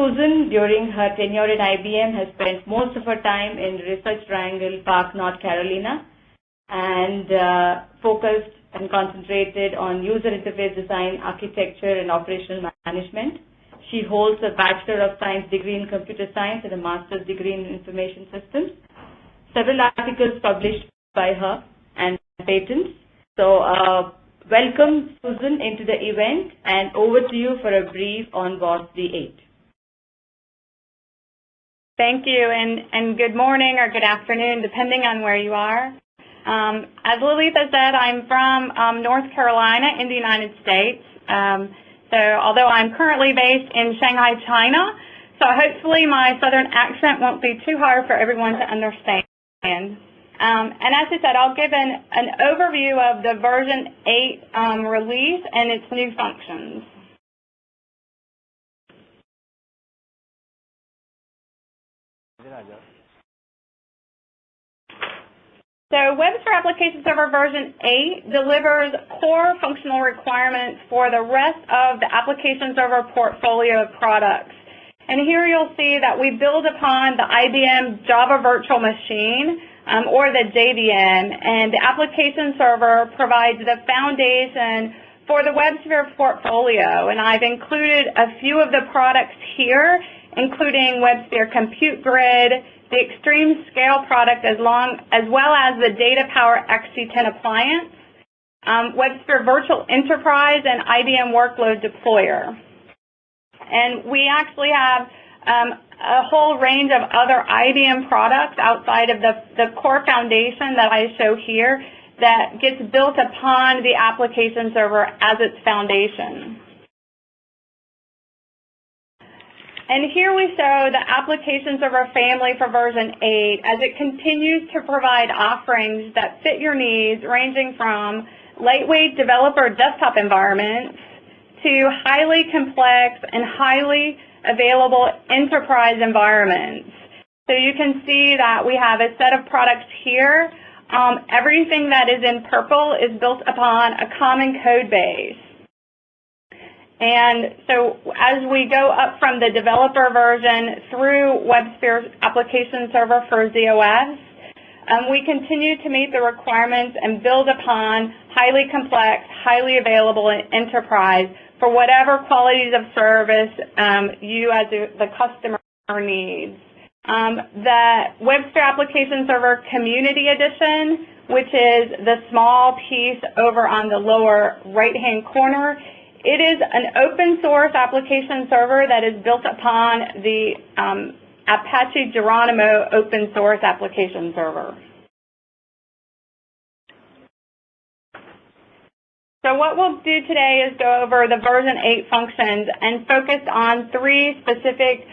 Susan, during her tenure in IBM, has spent most of her time in Research Triangle Park, North Carolina, and focused and concentrated on user interface design, architecture, and operational management. She holds a Bachelor of Science degree in Computer Science and a Master's degree in Information Systems. Several articles published by her and patents. So welcome, Susan, into the event, and over to you for a brief on WebSphere 8. Thank you, and good morning or good afternoon, depending on where you are. As Lalitha said, I'm from North Carolina in the United States. So although I'm currently based in Shanghai, China, so hopefully my southern accent won't be too hard for everyone to understand. And as I said, I'll give an overview of the version 8 release and its new functions. So WebSphere Application Server version 8 delivers core functional requirements for the rest of the Application Server portfolio of products. And here you'll see that we build upon the IBM Java Virtual Machine, or the JVM, and the Application Server provides the foundation for the WebSphere portfolio. And I've included a few of the products here, including WebSphere Compute Grid, the Extreme Scale product, as well as the Data Power XC10 appliance, WebSphere Virtual Enterprise, and IBM Workload Deployer. And we actually have a whole range of other IBM products outside of the core foundation that I show here that gets built upon the Application Server as its foundation. And here we show the Application Server family for version 8 as it continues to provide offerings that fit your needs, ranging from lightweight developer desktop environments to highly complex and highly available enterprise environments. So you can see that we have a set of products here. Everything that is in purple is built upon a common code base. And so as we go up from the developer version through WebSphere Application Server for ZOS, we continue to meet the requirements and build upon highly complex, highly available enterprise for whatever qualities of service you as the customer needs. The WebSphere Application Server Community Edition, which is the small piece over on the lower right-hand corner, it is an open source application server that is built upon the Apache Geronimo open source application server. So what we'll do today is go over the version 8 functions and focus on 3 specific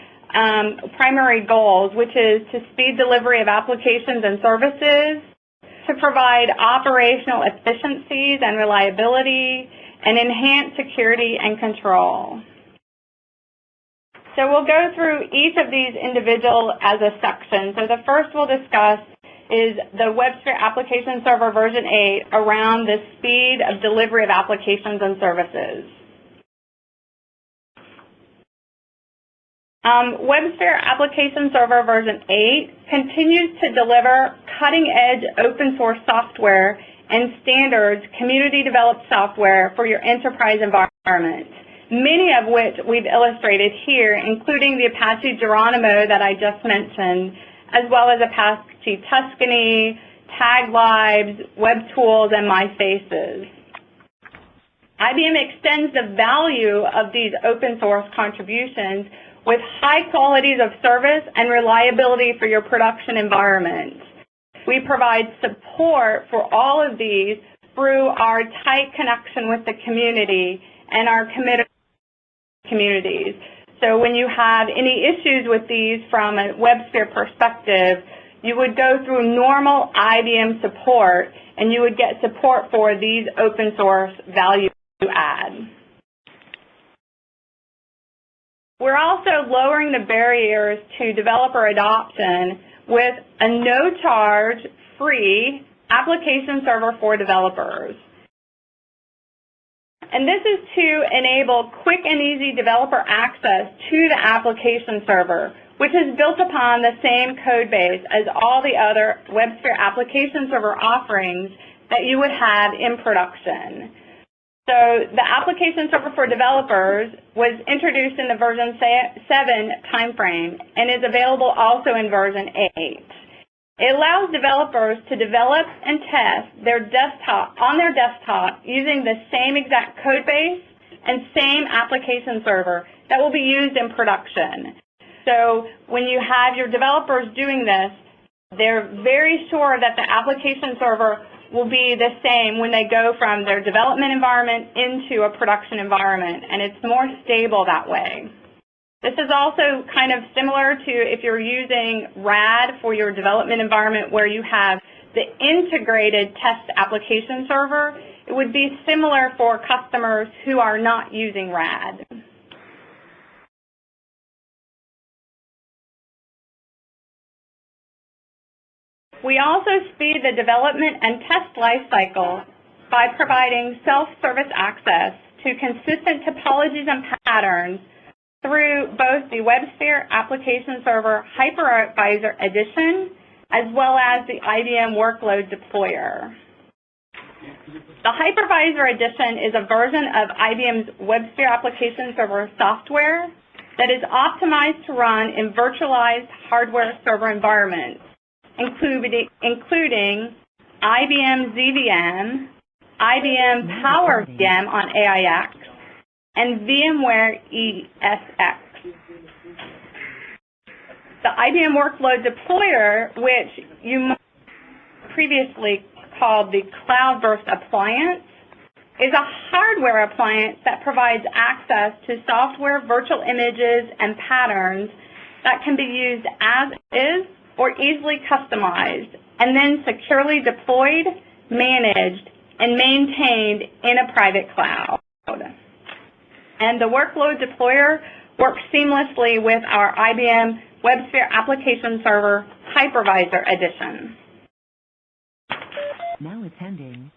primary goals, which is to speed delivery of applications and services, to provide operational efficiencies and reliability, and enhance security and control. So we'll go through each of these individual as a section. So the first we'll discuss is the WebSphere Application Server version 8 around the speed of delivery of applications and services. WebSphere Application Server version 8 continues to deliver cutting-edge open source software and standards community-developed software for your enterprise environment, many of which we've illustrated here, including the Apache Geronimo that I just mentioned, as well as Apache Tuscany, Tag Libs, Web Tools, and MyFaces. IBM extends the value of these open source contributions with high qualities of service and reliability for your production environment. We provide support for all of these through our tight connection with the community and our committed communities. So when you have any issues with these from a WebSphere perspective, you would go through normal IBM support and you would get support for these open source value add. We're also lowering the barriers to developer adoption with a no-charge, free application server for developers. And this is to enable quick and easy developer access to the application server, which is built upon the same code base as all the other WebSphere application server offerings that you would have in production. So the application server for developers was introduced in the version 7 timeframe and is available also in version 8. It allows developers to develop and test on their desktop using the same exact code base and same application server that will be used in production. So when you have your developers doing this, they're very sure that the application server will be the same when they go from their development environment into a production environment, and it's more stable that way. This is also kind of similar to if you're using RAD for your development environment where you have the integrated test application server. It would be similar for customers who are not using RAD. We also speed the development and test lifecycle by providing self-service access to consistent topologies and patterns through both the WebSphere Application Server Hypervisor Edition as well as the IBM Workload Deployer. The Hypervisor Edition is a version of IBM's WebSphere Application Server software that is optimized to run in virtualized hardware server environments, including IBM ZVM, IBM Power VM on AIX, and VMware ESX. The IBM Workload Deployer, which you previously called the Cloudburst Appliance, is a hardware appliance that provides access to software, virtual images, and patterns that can be used as is or easily customized, and then securely deployed, managed, and maintained in a private cloud. And the Workload Deployer works seamlessly with our IBM WebSphere Application Server Hypervisor Edition. Now attending.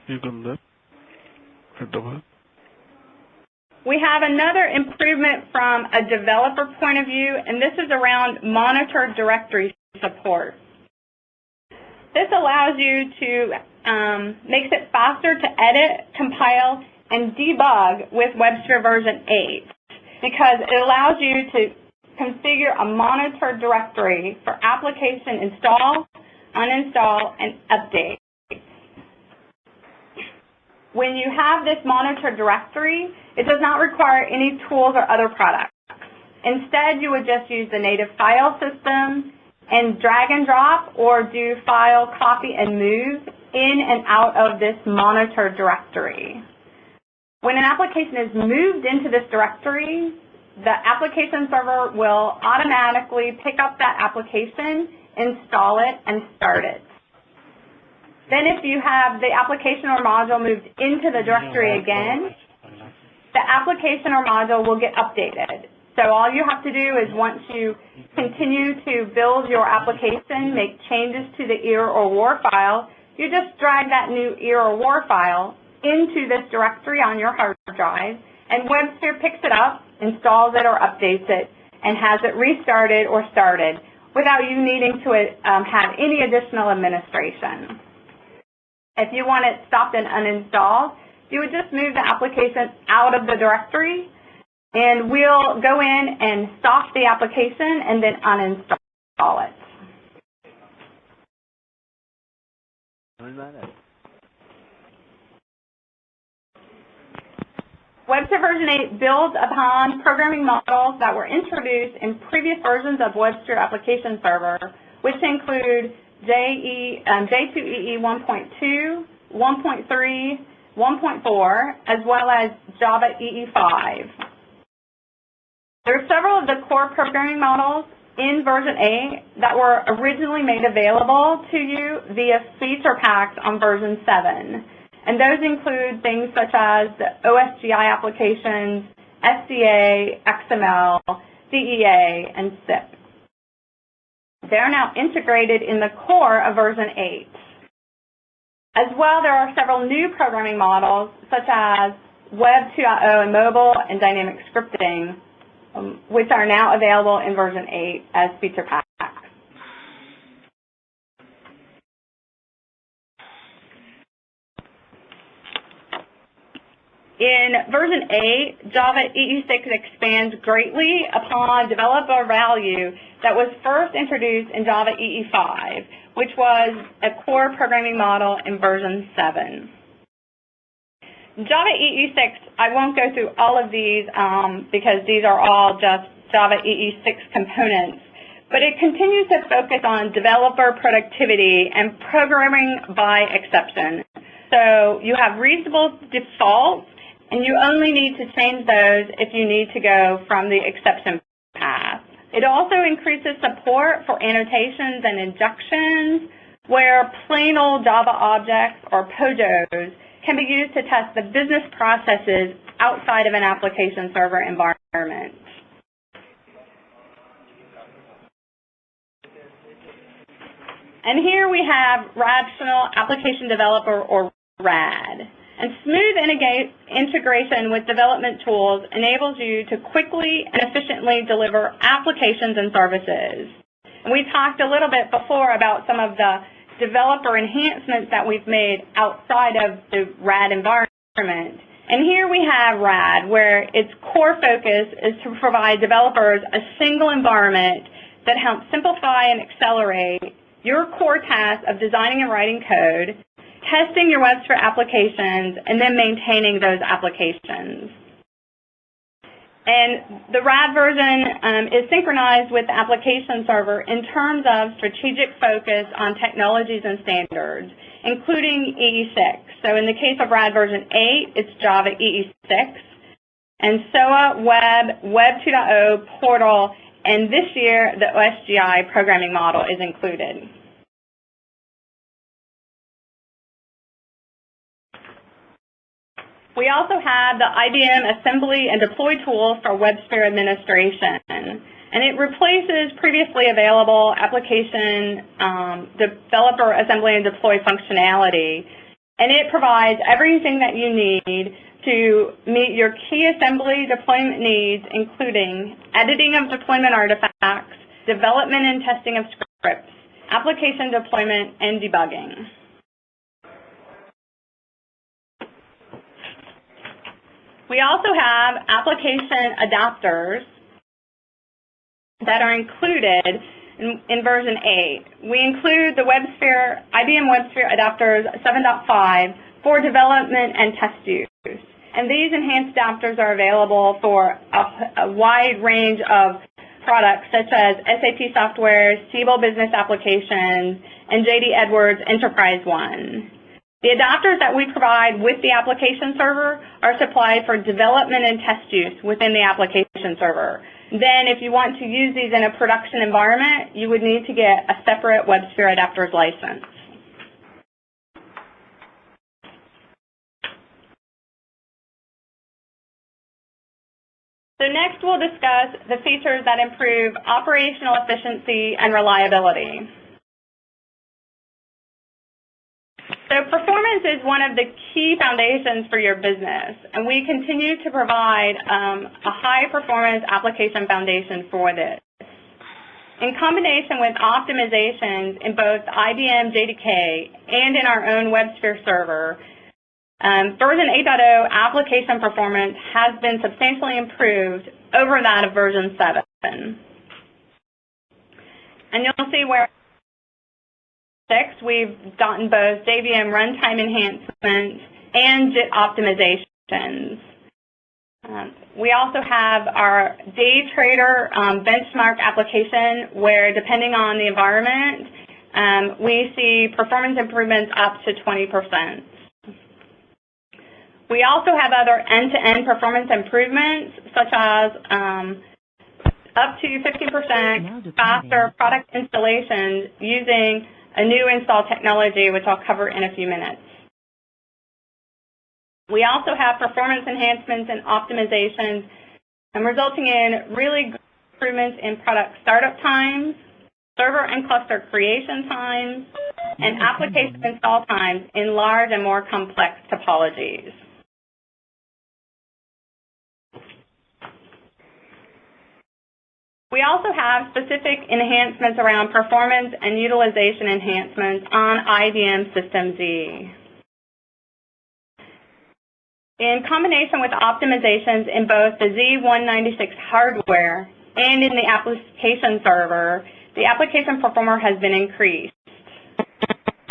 You can look at the web. We have another improvement from a developer point of view, and this is around monitored directory support. This allows you to, makes it faster to edit, compile, and debug with WebSphere version 8 because it allows you to configure a monitored directory for application install, uninstall, and update. When you have this monitored directory, it does not require any tools or other products. Instead, you would just use the native file system and drag and drop or do file copy and move in and out of this monitored directory. When an application is moved into this directory, the application server will automatically pick up that application, install it, and start it. Then if you have the application or module moved into the directory again, the application or module will get updated. So all you have to do is once you continue to build your application, make changes to the EAR or WAR file, you just drag that new EAR or WAR file into this directory on your hard drive, and WebSphere picks it up, installs it or updates it, and has it restarted or started without you needing to have any additional administration. If you want it stopped and uninstalled, you would just move the application out of the directory, and we'll go in and stop the application and then uninstall it. WebSphere version 8 builds upon programming models that were introduced in previous versions of WebSphere Application Server, which include J2EE 1.2, 1.3, 1.4, as well as Java EE5. There are several of the core programming models in version 8 that were originally made available to you via feature packs on version 7. And those include things such as the OSGI applications, SCA, XML, DEA, and SIP. They're now integrated in the core of version 8. As well, there are several new programming models, such as Web 2.0 and mobile and dynamic scripting, which are now available in version 8 as feature packs. In version 8, Java EE6 expands greatly upon developer value that was first introduced in Java EE5, which was a core programming model in version 7. Java EE6, I won't go through all of these because these are all just Java EE6 components, but it continues to focus on developer productivity and programming by exception. So you have reasonable defaults, and you only need to change those if you need to go from the exception path. It also increases support for annotations and injections, where plain old Java objects, or POJOs, can be used to test the business processes outside of an application server environment. And here we have Rational Application Developer, or RAD. And smooth integration with development tools enables you to quickly and efficiently deliver applications and services. And we talked a little bit before about some of the developer enhancements that we've made outside of the RAD environment. And here we have RAD, where its core focus is to provide developers a single environment that helps simplify and accelerate your core task of designing and writing code, testing your WebSphere applications, and then maintaining those applications. And the RAD version is synchronized with the application server in terms of strategic focus on technologies and standards, including EE6. So in the case of RAD version 8, it's Java EE6, and SOA, Web 2.0, Portal, and this year the OSGI programming model is included. We also have the IBM assembly and deploy tool for WebSphere administration, and it replaces previously available application developer assembly and deploy functionality, and it provides everything that you need to meet your key assembly deployment needs, including editing of deployment artifacts, development and testing of scripts, application deployment, and debugging. We also have application adapters that are included in version 8. We include the IBM WebSphere adapters 7.5 for development and test use. And these enhanced adapters are available for a wide range of products such as SAP software, Siebel business applications, and JD Edwards Enterprise One. The adapters that we provide with the application server are supplied for development and test use within the application server. Then if you want to use these in a production environment, you would need to get a separate WebSphere adapters license. So next we'll discuss the features that improve operational efficiency and reliability. So performance is one of the key foundations for your business, and we continue to provide a high-performance application foundation for this. In combination with optimizations in both IBM JDK and in our own WebSphere server, version 8.0 application performance has been substantially improved over that of version 7. And you'll see where we've gotten both JVM runtime enhancements and JIT optimizations. We also have our day trader benchmark application where, depending on the environment, we see performance improvements up to 20%. We also have other end-to-end performance improvements, such as up to 50% faster product installations using a new install technology, which I'll cover in a few minutes. We also have performance enhancements and optimizations, resulting in really good improvements in product startup times, server and cluster creation times, and application install times in large and more complex topologies. We also have specific enhancements around performance and utilization enhancements on IBM System Z. In combination with optimizations in both the Z196 hardware and in the application server, the application performer has been increased.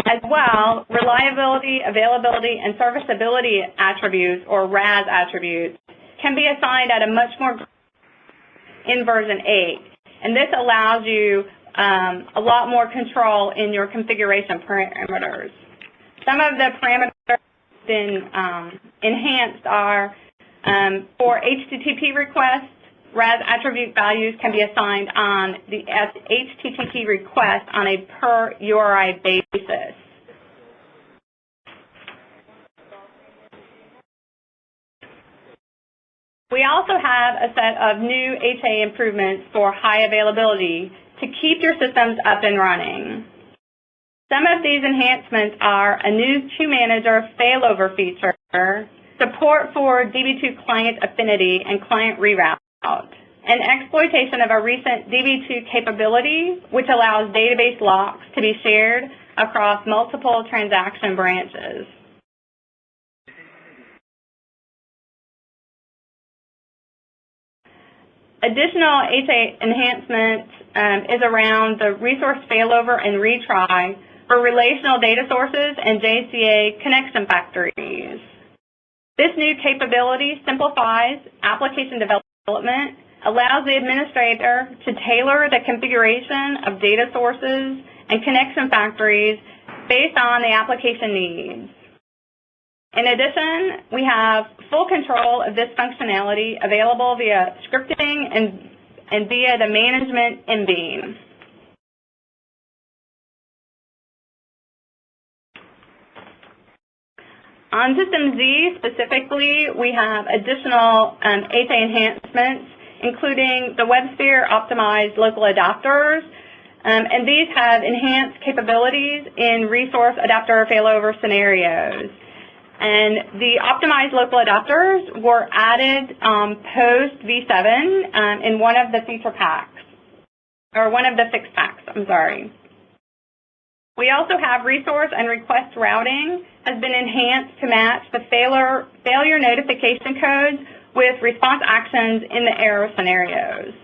As well, reliability, availability, and serviceability attributes, or RAS attributes, can be assigned at a much more in version 8. And this allows you a lot more control in your configuration parameters. Some of the parameters been enhanced are for HTTP requests, RAS attribute values can be assigned on the HTTP request on a per URI basis. We also have a set of new HA improvements for high availability to keep your systems up and running. Some of these enhancements are a new queue manager failover feature, support for DB2 client affinity and client reroute, and exploitation of a recent DB2 capability, which allows database locks to be shared across multiple transaction branches. Additional HA enhancement is around the resource failover and retry for relational data sources and JCA connection factories. This new capability simplifies application development, allows the administrator to tailor the configuration of data sources and connection factories based on the application needs. In addition, we have full control of this functionality available via scripting and via the management MBeam. On System Z specifically, we have additional HA enhancements, including the WebSphere optimized local adapters, and these have enhanced capabilities in resource adapter failover scenarios. And the optimized local adapters were added post V7 in one of the feature packs, or one of the fixed packs, I'm sorry. We also have resource and request routing has been enhanced to match the failure notification codes with response actions in the error scenarios.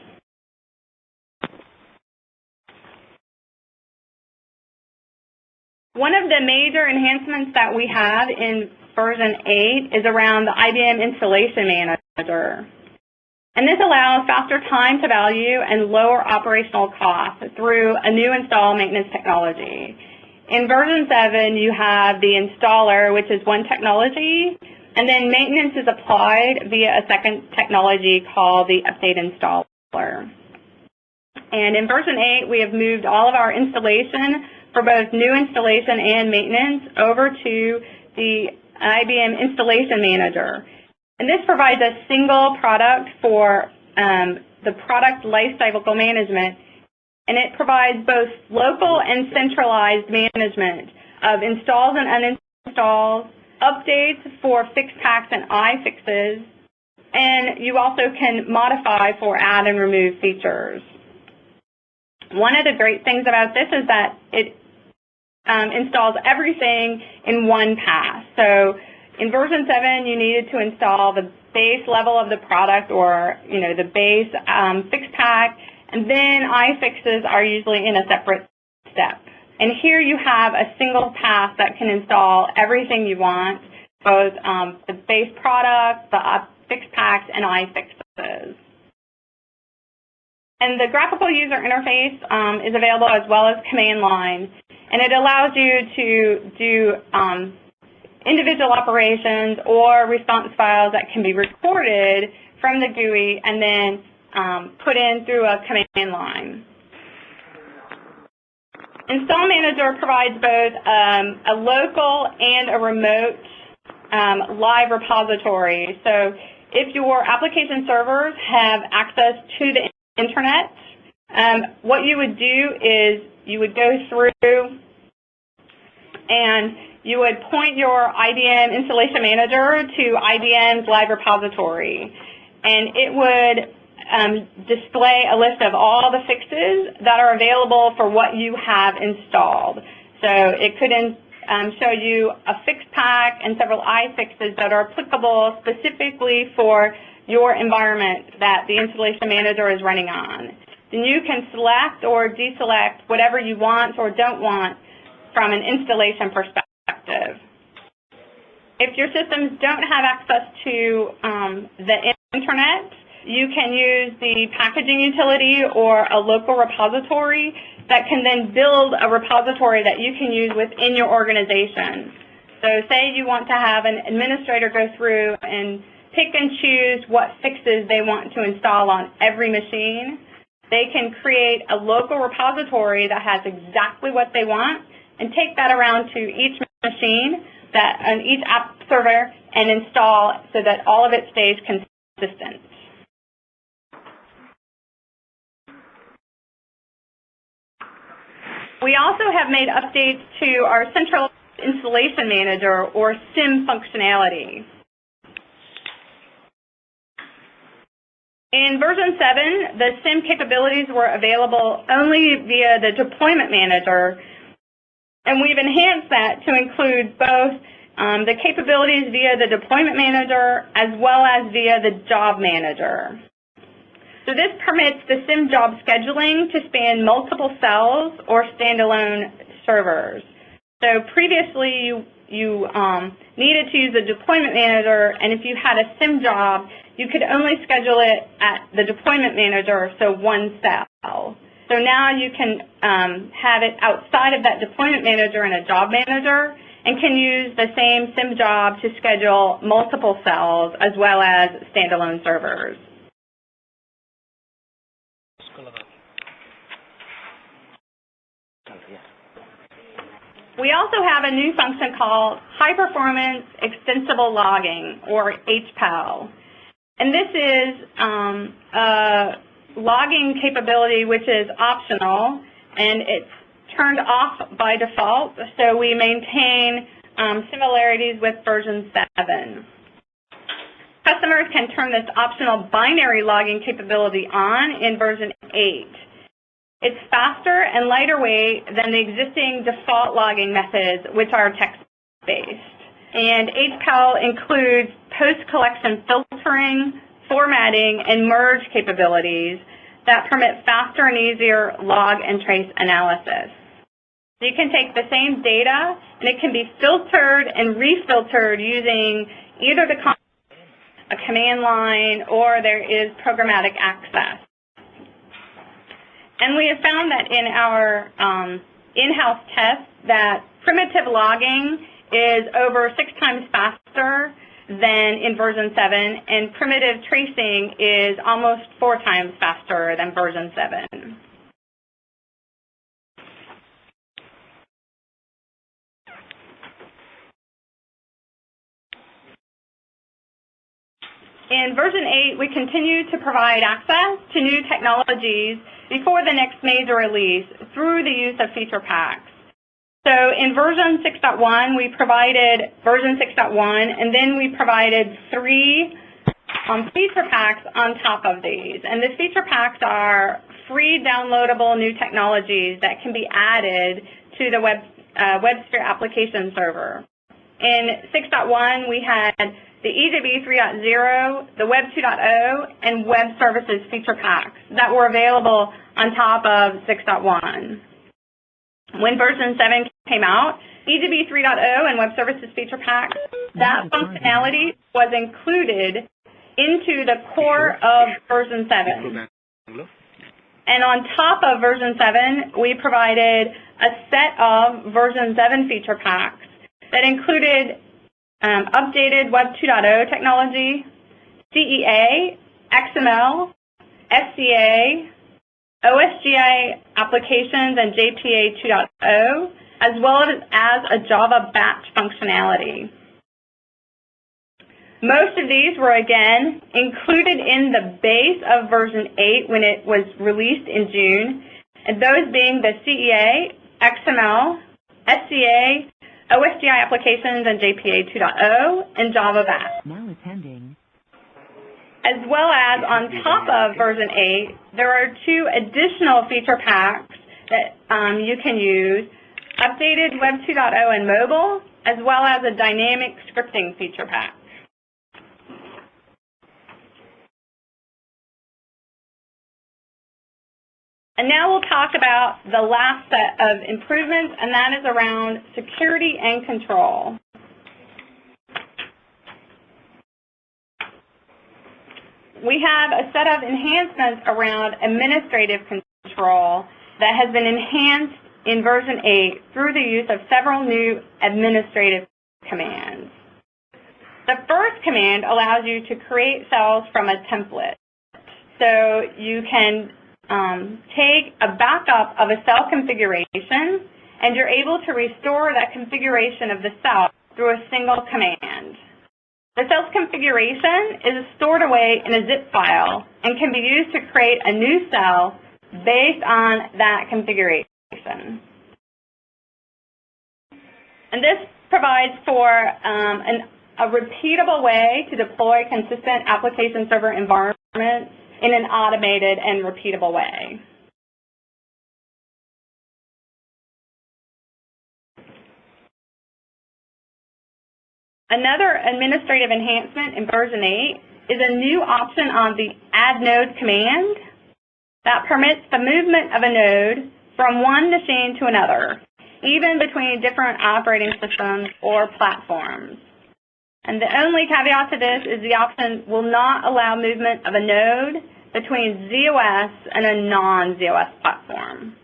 One of the major enhancements that we have in version 8 is around the IBM Installation Manager. And this allows faster time to value and lower operational costs through a new install maintenance technology. In version 7, you have the installer, which is one technology, and then maintenance is applied via a second technology called the update installer. And in version 8, we have moved all of our installation for both new installation and maintenance over to the IBM Installation Manager. And this provides a single product for the product lifecycle management, and it provides both local and centralized management of installs and uninstalls, updates for fixed packs and iFixes, and you also can modify for add and remove features. One of the great things about this is that it installs everything in one pass. So in version 7, you needed to install the base level of the product, or the base fixed pack, and then iFixes are usually in a separate step. And here you have a single pass that can install everything you want, both the base product, the fixed packs, and iFixes. And the graphical user interface is available as well as command line, and it allows you to do individual operations or response files that can be recorded from the GUI and then put in through a command line. Install Manager provides both a local and a remote live repository. So if your application servers have access to the internet, what you would do is you would go through and you would point your IBM installation manager to IBM's live repository, and it would display a list of all the fixes that are available for what you have installed. So it could show you a fix pack and several iFixes that are applicable specifically for your environment that the installation manager is running on. Then you can select or deselect whatever you want or don't want from an installation perspective. If your systems don't have access to the internet, you can use the packaging utility or a local repository that can then build a repository that you can use within your organization. So say you want to have an administrator go through and pick and choose what fixes they want to install on every machine. They can create a local repository that has exactly what they want and take that around to each machine and each app server and install so that all of it stays consistent. We also have made updates to our Central Installation Manager, or SIM, functionality. In version 7, the SIM capabilities were available only via the Deployment Manager, and we've enhanced that to include both the capabilities via the Deployment Manager as well as via the Job Manager. So this permits the SIM job scheduling to span multiple cells or standalone servers. So previously you needed to use the Deployment Manager, and if you had a SIM job, you could only schedule it at the Deployment Manager, so one cell. So now you can have it outside of that Deployment Manager in a Job Manager and can use the same SIM job to schedule multiple cells as well as standalone servers. We also have a new function called High Performance Extensible Logging, or HPAL. And this is a logging capability which is optional, and it's turned off by default, so we maintain similarities with version 7. Customers can turn this optional binary logging capability on in version 8. It's faster and lighter weight than the existing default logging methods, which are text-based. And HPAL includes post-collection filtering, formatting, and merge capabilities that permit faster and easier log and trace analysis. So you can take the same data, and it can be filtered and refiltered using either a command line, or there is programmatic access. And we have found that in our in-house tests that primitive logging is over 6 times faster than in version 7, and primitive tracing is almost 4 times faster than version 7. In version 8, we continue to provide access to new technologies before the next major release through the use of feature packs. So in version 6.1, we provided version 6.1, and then we provided 3 feature packs on top of these. And the feature packs are free downloadable new technologies that can be added to the WebSphere application server. In 6.1, we had the EJB 3.0, the Web 2.0, and Web Services feature packs that were available on top of 6.1. When version 7 came out, EJB 3.0 and Web Services feature packs, that functionality was included into the core of version 7. And on top of version 7, we provided a set of version 7 feature packs that included updated Web 2.0 technology, CEA, XML, SCA, OSGI applications, and JPA 2.0, as well as a Java batch functionality. Most of these were, again, included in the base of version 8 when it was released in June, and those being the CEA, XML, SCA, OSGI applications and JPA 2.0, and Java VAS. Now attending. As well as on top of version 8, there are 2 additional feature packs that you can use, updated Web 2.0 and mobile, as well as a dynamic scripting feature pack. And now we'll talk about the last set of improvements, and that is around security and control. We have a set of enhancements around administrative control that has been enhanced in version 8 through the use of several new administrative commands. The first command allows you to create cells from a template. So you can take a backup of a cell configuration, and you're able to restore that configuration of the cell through a single command. The cell's configuration is stored away in a zip file and can be used to create a new cell based on that configuration. And this provides for a repeatable way to deploy consistent application server environments in an automated and repeatable way. Another administrative enhancement in version 8 is a new option on the Add Node command that permits the movement of a node from one machine to another, even between different operating systems or platforms. And the only caveat to this is the option will not allow movement of a node between ZOS and a non-ZOS platform.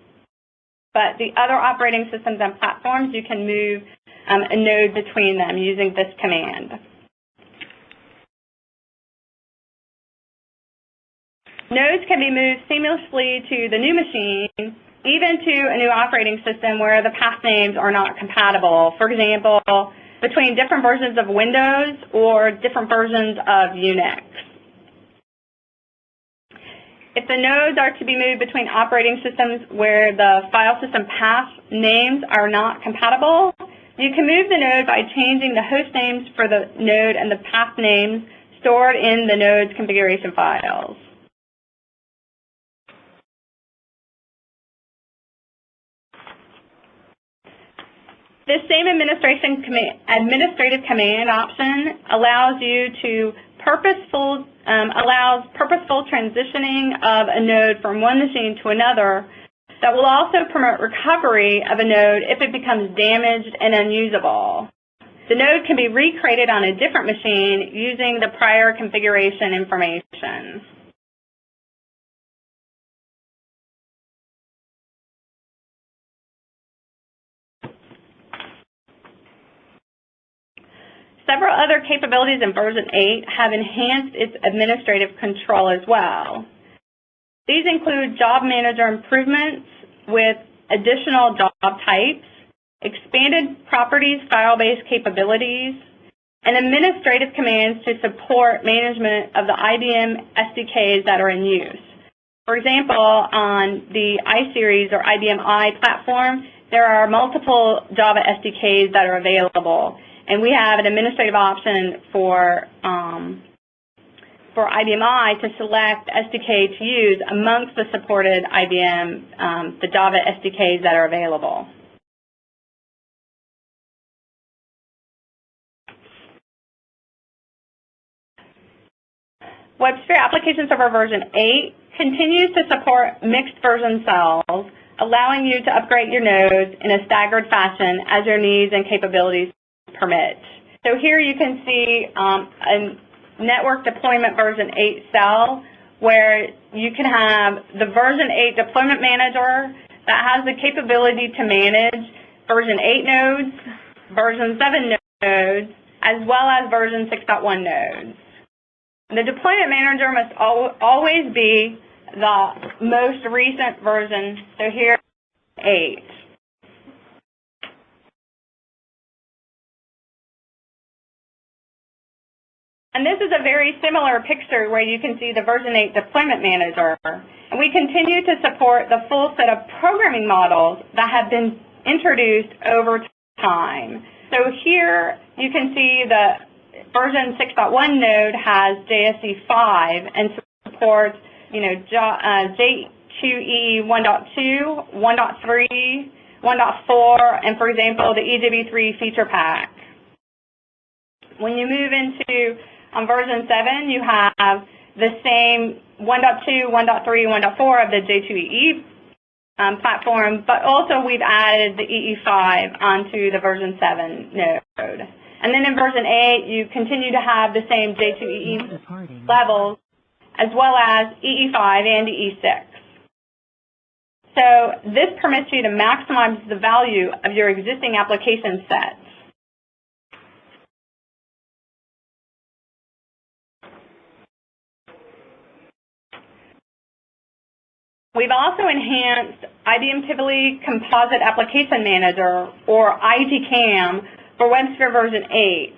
But the other operating systems and platforms, you can move a node between them using this command. Nodes can be moved seamlessly to the new machine, even to a new operating system where the path names are not compatible. For example, between different versions of Windows or different versions of Unix. If the nodes are to be moved between operating systems where the file system path names are not compatible, you can move the node by changing the host names for the node and the path names stored in the node's configuration files. This same administrative command option allows you to allows purposeful transitioning of a node from one machine to another that will also promote recovery of a node if it becomes damaged and unusable. The node can be recreated on a different machine using the prior configuration information. Several other capabilities in version 8 have enhanced its administrative control as well. These include job manager improvements with additional job types, expanded properties file-based capabilities, and administrative commands to support management of the IBM SDKs that are in use. For example, on the iSeries or IBM I platform, there are multiple Java SDKs that are available. And we have an administrative option for IBM I to select SDK to use amongst the supported IBM, the Java SDKs that are available. WebSphere Application Server version 8 continues to support mixed version cells, allowing you to upgrade your nodes in a staggered fashion as your needs and capabilities permit. So here you can see a network deployment version 8 cell where you can have the version 8 deployment manager that has the capability to manage version 8 nodes, version 7 nodes, as well as version 6.1 nodes. The deployment manager must always be the most recent version, so here 8. And this is a very similar picture where you can see the version 8 deployment manager. And we continue to support the full set of programming models that have been introduced over time. So here you can see the version 6.1 node has JSE5 and supports, J2EE 1.2, 1.3, 1.4, and for example, the EW3 feature pack. When you move into version 7, you have the same 1.2, 1.3, 1.4 of the J2EE platform, but also we've added the EE5 onto the version 7 node. And then in version 8, you continue to have the same J2EE levels, as well as EE5 and EE6. So this permits you to maximize the value of your existing application sets. We've also enhanced IBM Tivoli Composite Application Manager, or ITCAM, for WebSphere version 8,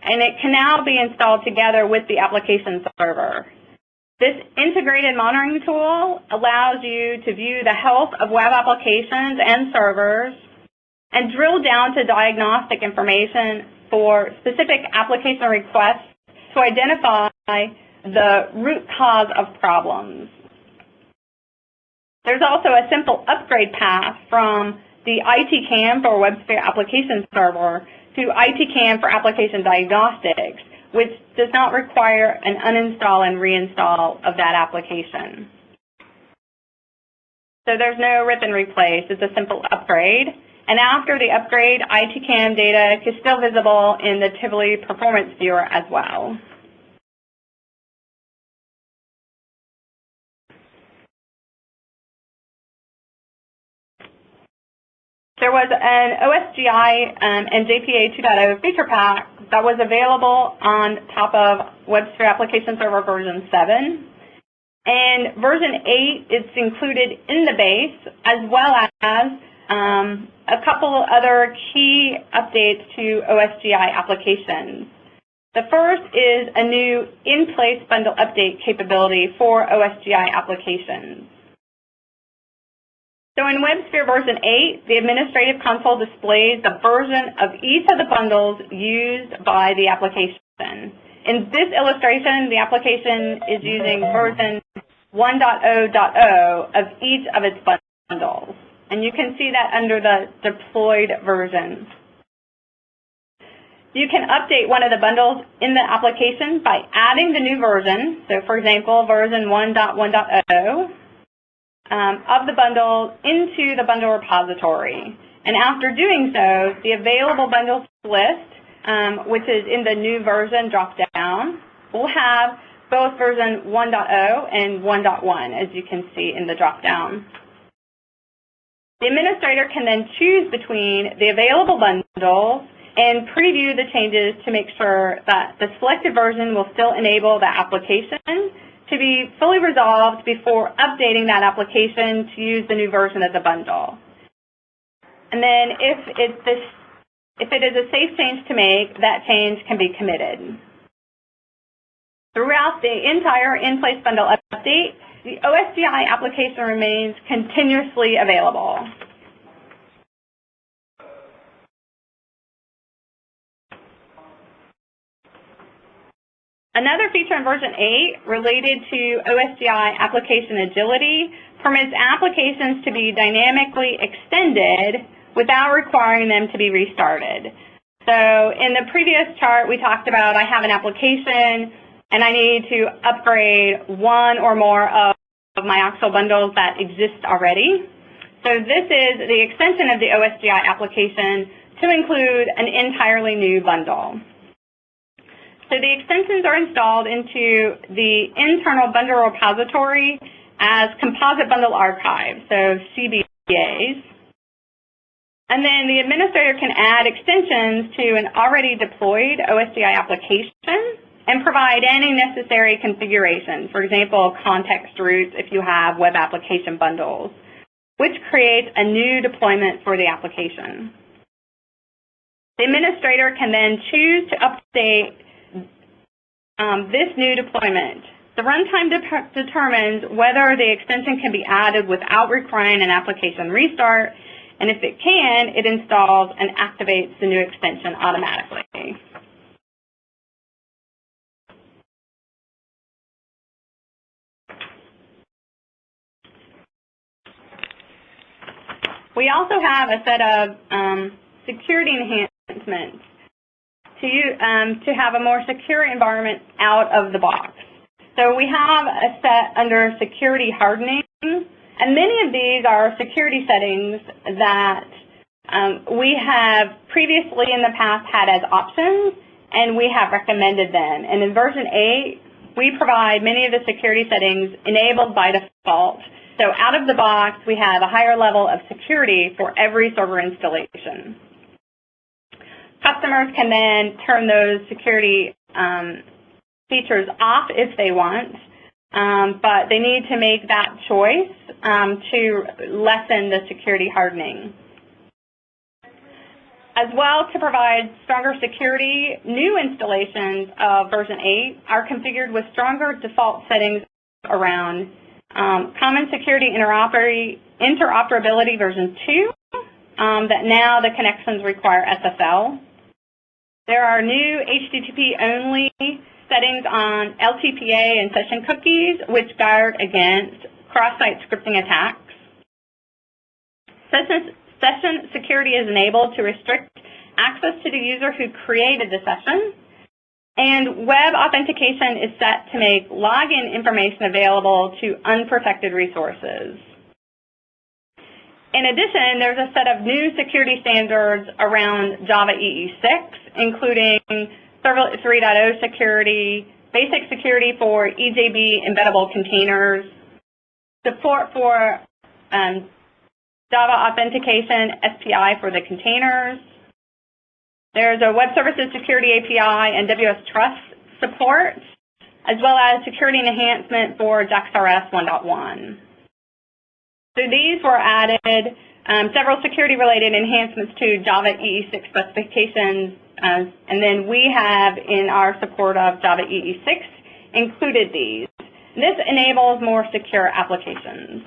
and it can now be installed together with the application server. This integrated monitoring tool allows you to view the health of web applications and servers and drill down to diagnostic information for specific application requests to identify the root cause of problems. There's also a simple upgrade path from the ITCAM for WebSphere Application Server to ITCAM for Application Diagnostics, which does not require an uninstall and reinstall of that application. So there's no rip and replace. It's a simple upgrade. And after the upgrade, ITCAM data is still visible in the Tivoli Performance Viewer as well. There was an OSGI and JPA 2.0 feature pack that was available on top of WebSphere Application Server version 7. And version 8 is included in the base, as well as a couple other key updates to OSGI applications. The first is a new in-place bundle update capability for OSGI applications. So in WebSphere version 8, the administrative console displays the version of each of the bundles used by the application. In this illustration, the application is using version 1.0.0 of each of its bundles. And you can see that under the deployed version. You can update one of the bundles in the application by adding the new version. So for example, version 1.1.0. Of the bundle into the bundle repository. And after doing so, the available bundles list, which is in the new version drop-down, will have both version 1.0 and 1.1, as you can see in the drop-down. The administrator can then choose between the available bundles and preview the changes to make sure that the selected version will still enable the application to be fully resolved before updating that application to use the new version of the bundle. And then if it is a safe change to make, that change can be committed. Throughout the entire in-place bundle update, the OSGI application remains continuously available. Another feature in version 8 related to OSGI application agility permits applications to be dynamically extended without requiring them to be restarted. So in the previous chart, we talked about I have an application and I need to upgrade one or more of my actual bundles that exist already. So this is the extension of the OSGI application to include an entirely new bundle. So the extensions are installed into the internal bundle repository as composite bundle archives, so CBAs. And then the administrator can add extensions to an already deployed OSGI application and provide any necessary configuration, for example, context routes if you have web application bundles, which creates a new deployment for the application. The administrator can then choose to update this new deployment. The runtime determines whether the extension can be added without requiring an application restart And if it can, it installs and activates the new extension automatically. We also have a set of security enhancements to have a more secure environment out of the box. So we have a set under security hardening, and many of these are security settings that we have previously in the past had as options, and we have recommended them. And in version 8, we provide many of the security settings enabled by default. So out of the box, we have a higher level of security for every server installation. Customers can then turn those security features off if they want, but they need to make that choice to lessen the security hardening. As well, to provide stronger security, new installations of version 8 are configured with stronger default settings around Common Security Interoperability version 2, that now the connections require SSL. There are new HTTP-only settings on LTPA and session cookies, which guard against cross-site scripting attacks. Session security is enabled to restrict access to the user who created the session. And web authentication is set to make login information available to unprotected resources. In addition, there's a set of new security standards around Java EE6, including Servlet 3.0 security, basic security for EJB embeddable containers, support for Java authentication SPI for the containers. There's a Web Services Security API and WS Trust support, as well as security enhancement for JAX-RS 1.1. So these were added, several security-related enhancements to Java EE6 specifications, and then we have, in our support of Java EE6, included these. This enables more secure applications.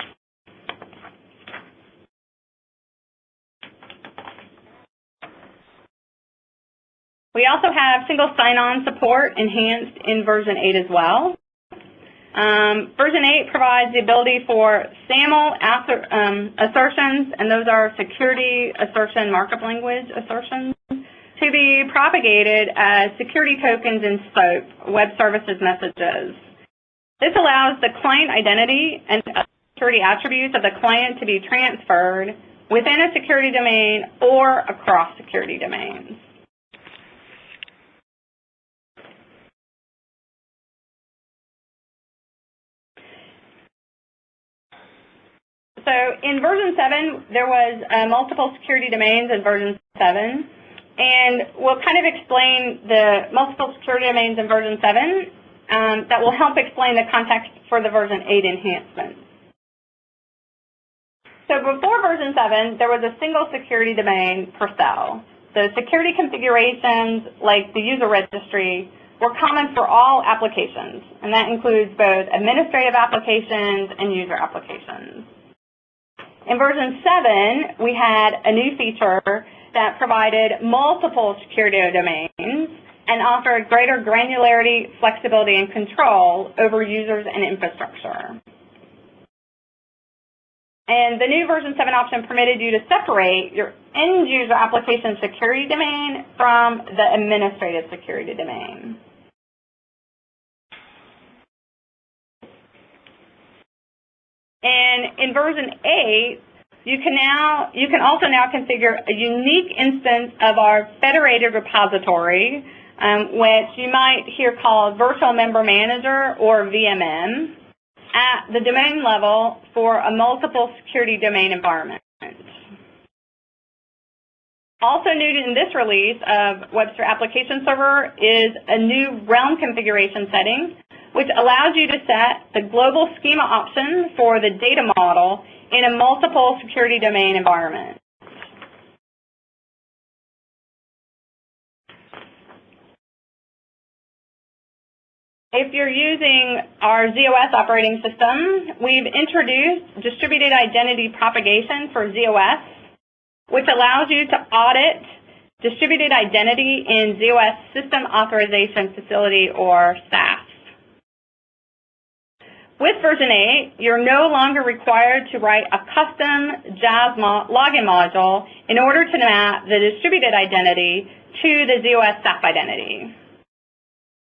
We also have single sign-on support enhanced in version 8 as well. Version 8 provides the ability for SAML assertions, and those are security assertion markup language assertions, to be propagated as security tokens in SOAP, web services messages. This allows the client identity and security attributes of the client to be transferred within a security domain or across security domains. So in version 7, there was multiple security domains in version 7, and we'll kind of explain the multiple security domains in version 7 that will help explain the context for the version 8 enhancements. So before version 7, there was a single security domain per cell. So security configurations like the user registry were common for all applications, and that includes both administrative applications and user applications. In version 7, we had a new feature that provided multiple security domains and offered greater granularity, flexibility, and control over users and infrastructure. And the new version 7 option permitted you to separate your end-user application security domain from the administrative security domain. And in version 8, you can also now configure a unique instance of our federated repository, which you might hear called Virtual Member Manager or VMM, at the domain level for a multiple security domain environment. Also new in this release of WebSphere Application Server is a new realm configuration setting, which allows you to set the global schema option for the data model in a multiple security domain environment. If you're using our ZOS operating system, we've introduced distributed identity propagation for ZOS which allows you to audit distributed identity in ZOS System Authorization Facility, or SAS. With version 8, you're no longer required to write a custom JAS login module in order to map the distributed identity to the ZOS SAF identity.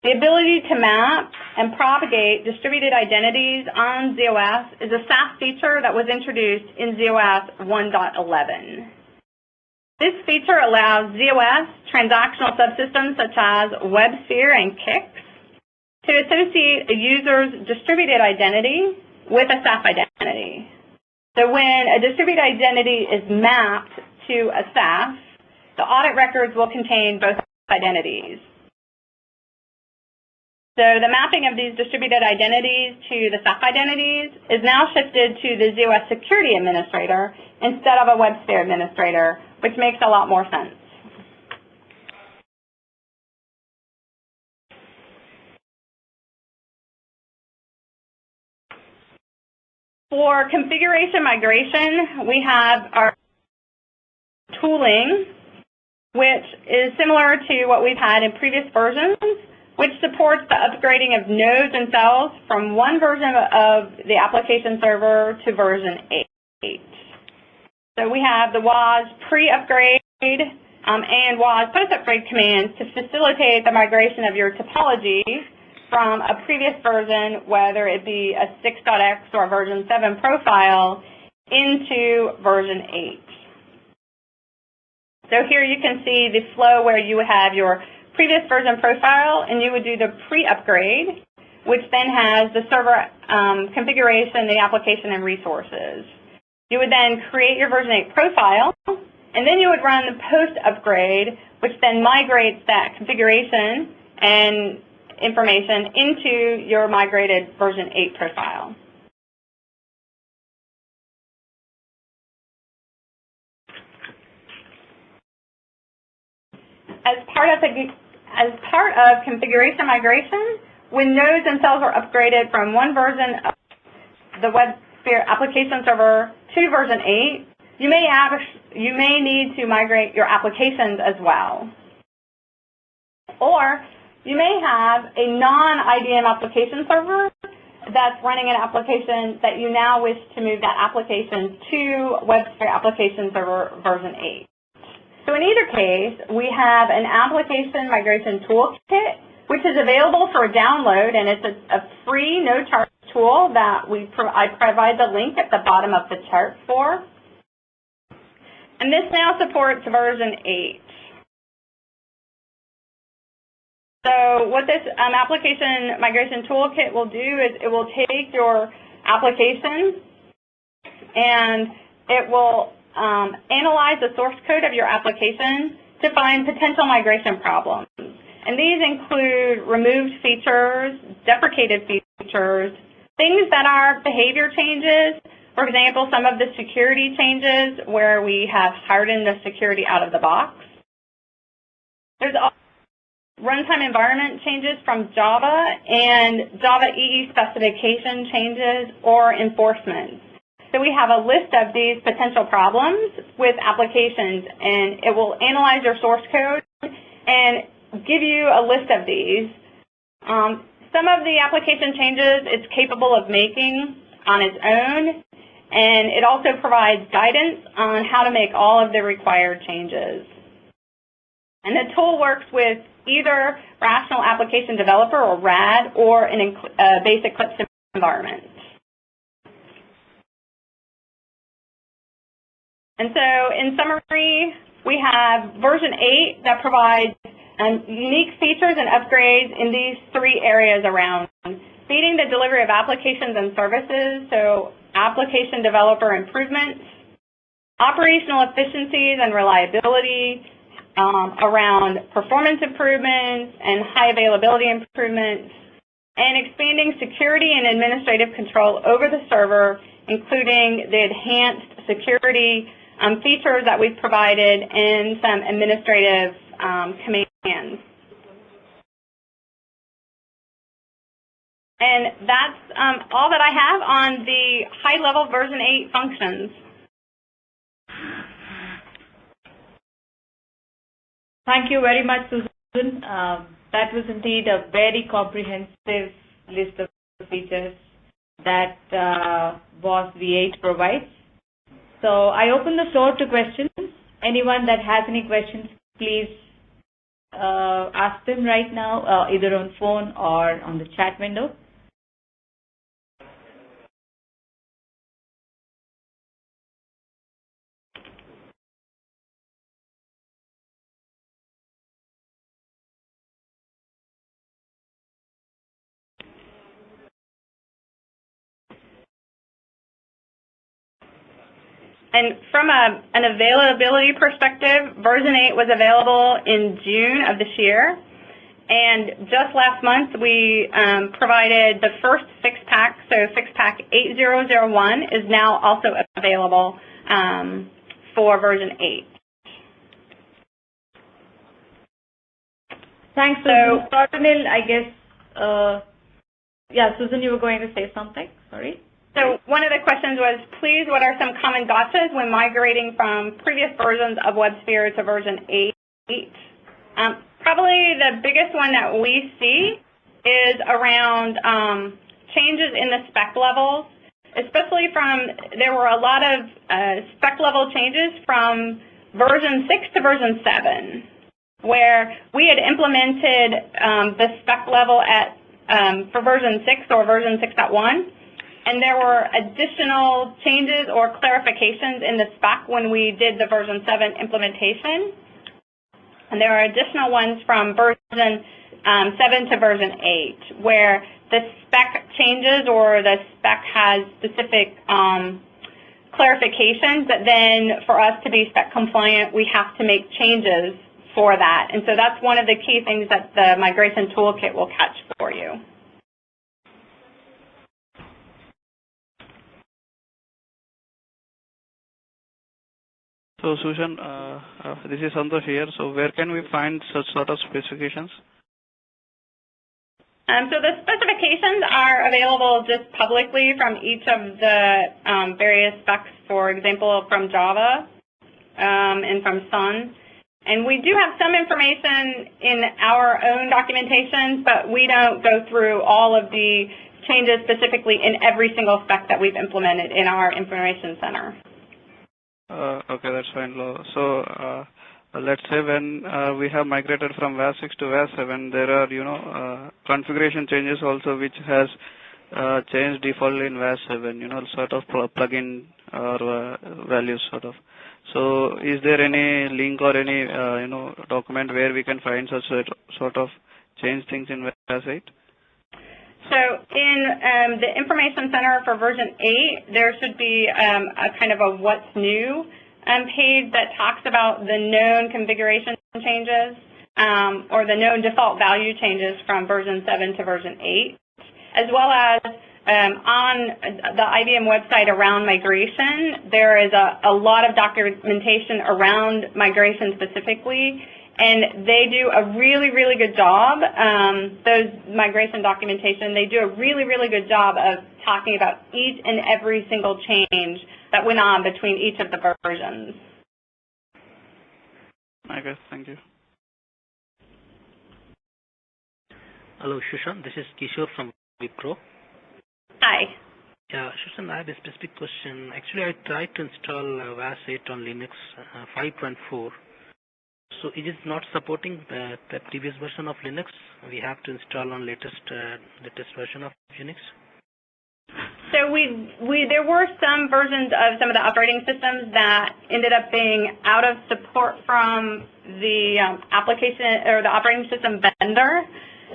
The ability to map and propagate distributed identities on ZOS is a SAS feature that was introduced in ZOS 1.11. This feature allows ZOS transactional subsystems such as WebSphere and KIX to associate a user's distributed identity with a SAF identity. So when a distributed identity is mapped to a SAF, the audit records will contain both identities. So the mapping of these distributed identities to the SAF identities is now shifted to the ZOS Security Administrator instead of a WebSphere Administrator, which makes a lot more sense. For configuration migration, we have our tooling, which is similar to what we've had in previous versions, which supports the upgrading of nodes and cells from one version of the application server to version 8. So we have the WAS pre-upgrade and WAS post-upgrade commands to facilitate the migration of your topology from a previous version, whether it be a 6.x or a version 7 profile, into version 8. So here you can see the flow where you would have your previous version profile, and you would do the pre-upgrade, which then has the server configuration, the application, and resources. You would then create your version 8 profile, and then you would run the post-upgrade, which then migrates that configuration and information into your migrated version 8 profile. As part of configuration migration, when nodes and cells are upgraded from one version of the WebSphere application server to version 8, you may need to migrate your applications as well. Or you may have a non-IDM application server that's running an application that you now wish to move that application to WebSphere application server version 8. So in either case, we have an application migration toolkit, which is available for download, and it's a free, no-charge tool that I provide the link at the bottom of the chart for. And this now supports version 8. So what this application migration toolkit will do is it will take your application and it will analyze the source code of your application to find potential migration problems. And these include removed features, deprecated features, things that are behavior changes. For example, some of the security changes where we have hardened the security out of the box. There's also runtime environment changes from Java and Java EE specification changes or enforcements. So we have a list of these potential problems with applications, and it will analyze your source code and give you a list of these. Some of the application changes it's capable of making on its own, and it also provides guidance on how to make all of the required changes. And the tool works with either Rational Application Developer, or RAD, or a base Eclipse environment. And so in summary, we have version 8 that provides unique features and upgrades in these three areas around speeding the delivery of applications and services, so application developer improvements, operational efficiencies and reliability, around performance improvements and high availability improvements, and expanding security and administrative control over the server, including the enhanced security features that we've provided and some administrative commands. And that's all that I have on the high-level version 8 functions. Thank you very much, Susan. That was indeed a very comprehensive list of features that WAS V8 provides. So I open the floor to questions. Anyone that has any questions, please ask them right now, either on phone or on the chat window. And from an availability perspective, version 8 was available in June of this year. And just last month, we provided the first fix pack. So fix pack 8001 is now also available for version 8. Thanks, Susan. Cardinal, I guess, yeah, Susan, you were going to say something. Sorry. So one of the questions was, please, what are some common gotchas when migrating from previous versions of WebSphere to version 8? Probably the biggest one that we see is around changes in the spec levels, especially there were a lot of spec level changes from version 6 to version 7, where we had implemented the spec level for version 6 or version 6.1. And there were additional changes or clarifications in the spec when we did the version 7 implementation. And there are additional ones from version 7 to version 8, where the spec changes or the spec has specific clarifications that then for us to be spec compliant, we have to make changes for that. And so that's one of the key things that the migration toolkit will catch for you. So Susan, this is Santosh here. So where can we find such sort of specifications? So the specifications are available just publicly from each of the various specs, for example, from Java and from Sun. And we do have some information in our own documentation, but we don't go through all of the changes specifically in every single spec that we've implemented in our information center. Okay, that's fine. So let's say when we have migrated from WAS 6 to WAS 7, there are, configuration changes also which has changed default in WAS 7, sort of plugin or values sort of. So is there any link or any, document where we can find such sort of change things in WAS 8? So in the Information Center for version 8, there should be a kind of a what's new page that talks about the known configuration changes or the known default value changes from version 7 to version 8, as well as on the IBM website around migration, there is a lot of documentation around migration specifically. And they do a really, really good job, those migration documentation, they do a really, really good job of talking about each and every single change that went on between each of the versions. Okay, thank you. Hello, Shushan. This is Kishore from Wipro. Hi. Yeah, Shushan, I have a specific question. Actually, I tried to install WAS 8 on Linux 5.4. So it is not supporting the previous version of Linux. We have to install on latest version of Unix. So there were some versions of some of the operating systems that ended up being out of support from the application or the operating system vendor.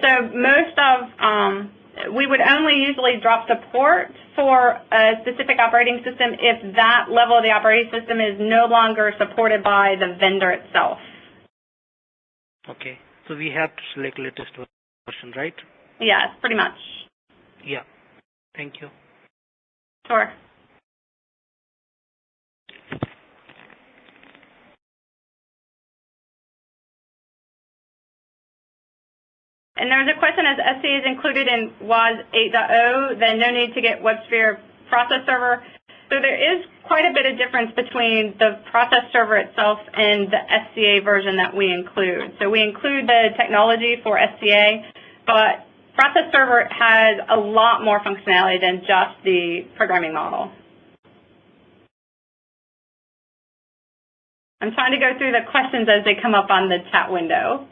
So most of we would only usually drop support for a specific operating system if that level of the operating system is no longer supported by the vendor itself. Okay, so we have to select latest version, right? Yes, pretty much. Yeah, thank you. Sure. And there's a question, as SC is included in WAS 8.0, then no need to get WebSphere process server. So there is quite a bit of difference between the process server itself and the SCA version that we include. So we include the technology for SCA, but process server has a lot more functionality than just the programming model. I'm trying to go through the questions as they come up on the chat window.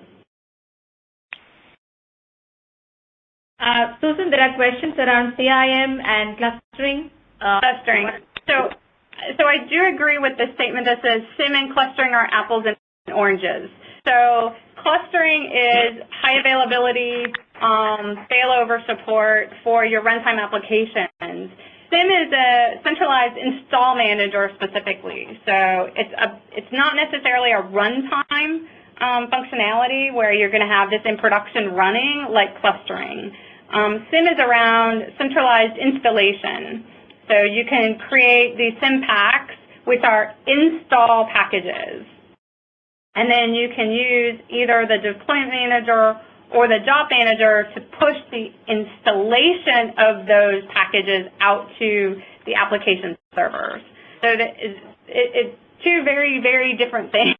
Susan, there are questions around CIM and clustering. Clustering. So I do agree with the statement that says SIM and clustering are apples and oranges. So clustering is high availability, failover support for your runtime applications. SIM is a centralized install manager specifically. So it's not necessarily a runtime functionality where you're going to have this in production running like clustering. SIM is around centralized installation. So you can create these SIM packs, which are install packages. And then you can use either the deployment manager or the job manager to push the installation of those packages out to the application servers. So it's two very, very different things.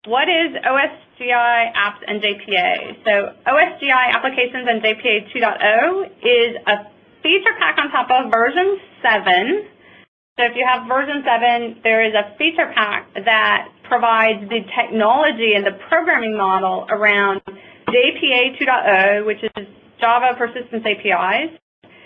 What is OSGI apps and JPA? So OSGI applications and JPA 2.0 is a feature pack on top of version 7. So if you have version 7, there is a feature pack that provides the technology and the programming model around JPA 2.0, which is Java Persistence APIs,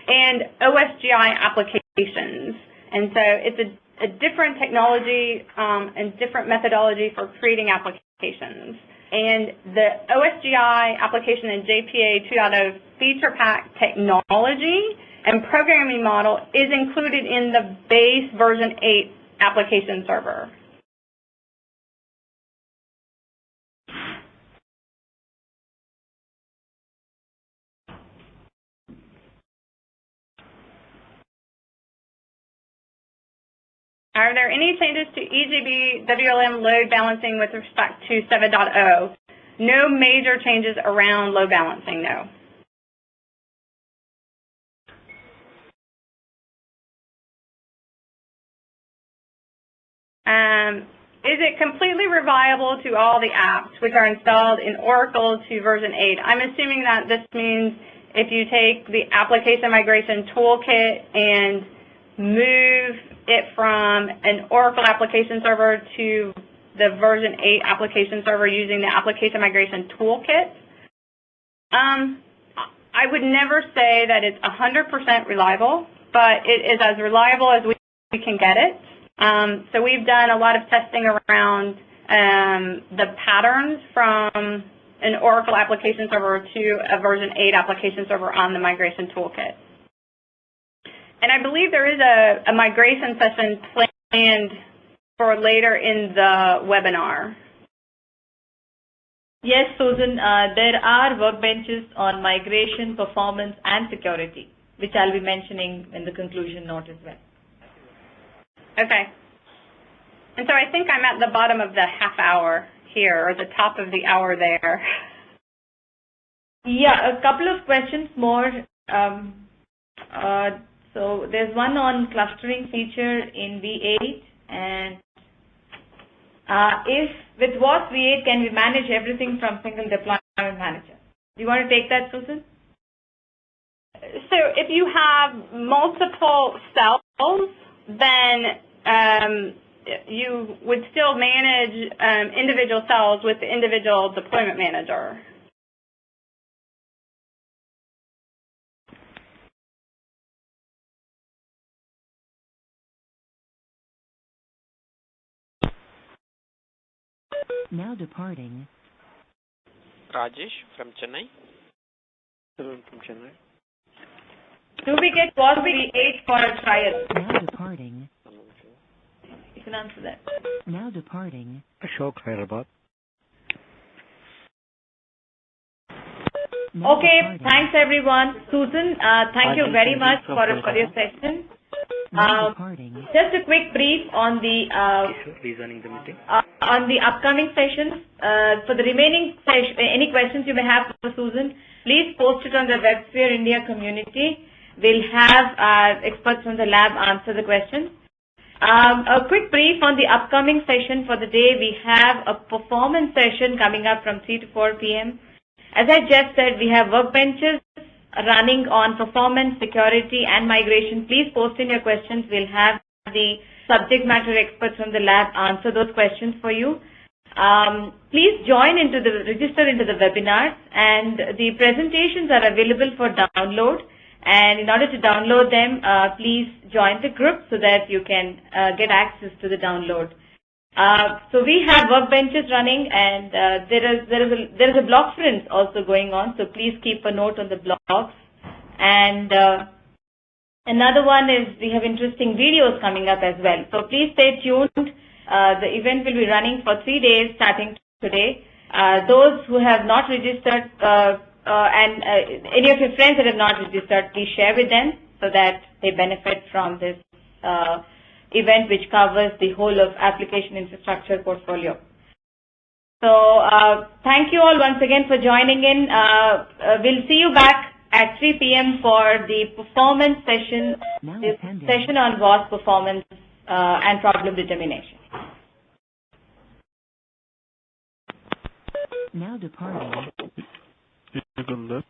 and OSGI applications. And so it's a different technology and different methodology for creating applications. And the OSGI application and JPA 2.0 feature pack technology and programming model is included in the base version 8 application server. Are there any changes to EGB WLM load balancing with respect to 7.0? No major changes around load balancing, no. Is it completely reviable to all the apps which are installed in Oracle to version 8? I'm assuming that this means if you take the application migration toolkit and move it from an Oracle application server to the version 8 application server using the application migration toolkit. I would never say that it's 100% reliable, but it is as reliable as we can get it. So we've done a lot of testing around the patterns from an Oracle application server to a version 8 application server on the migration toolkit. And I believe there is a migration session planned for later in the webinar. Yes, Susan, there are workbenches on migration, performance, and security, which I'll be mentioning in the conclusion note as well. Okay. And so I think I'm at the bottom of the half hour here, or the top of the hour there. Yeah, a couple of questions more. So there's one on clustering feature in V8, and if with WAS V8 can we manage everything from single deployment manager? Do you want to take that, Susan? So if you have multiple cells, then you would still manage individual cells with the individual deployment manager. Now departing. Rajesh from Chennai. From Chennai. Do we get WAS V8 for a trial? Now departing. You can answer that. Now departing. Ashok Hyderabad. Okay, thanks everyone. Susan, thank you very much for your session. Now departing. Just a quick brief on the rejoining the meeting. on the upcoming sessions. For the remaining session, any questions you may have for Susan, please post it on the WebSphere India community. We'll have our experts from the lab answer the questions. A quick brief on the upcoming session for the day. We have a performance session coming up from 3 to 4 p.m. As I just said, we have workbenches running on performance, security, and migration. Please post in your questions. We'll have the subject matter experts from the lab answer those questions for you. Please register into the webinars, and the presentations are available for download. And in order to download them, please join the group so that you can get access to the download. So we have workbenches running, and there is a blog sprint also going on. So please keep a note on the blogs. And another one is we have interesting videos coming up as well. So please stay tuned. The event will be running for 3 days starting today. Those who have not registered and any of your friends that have not registered, please share with them so that they benefit from this event, which covers the whole of application infrastructure portfolio. So thank you all once again for joining in. We'll see you back at 3 p.m. for the performance session, this session on WAS performance and problem determination. Now departing. You can that.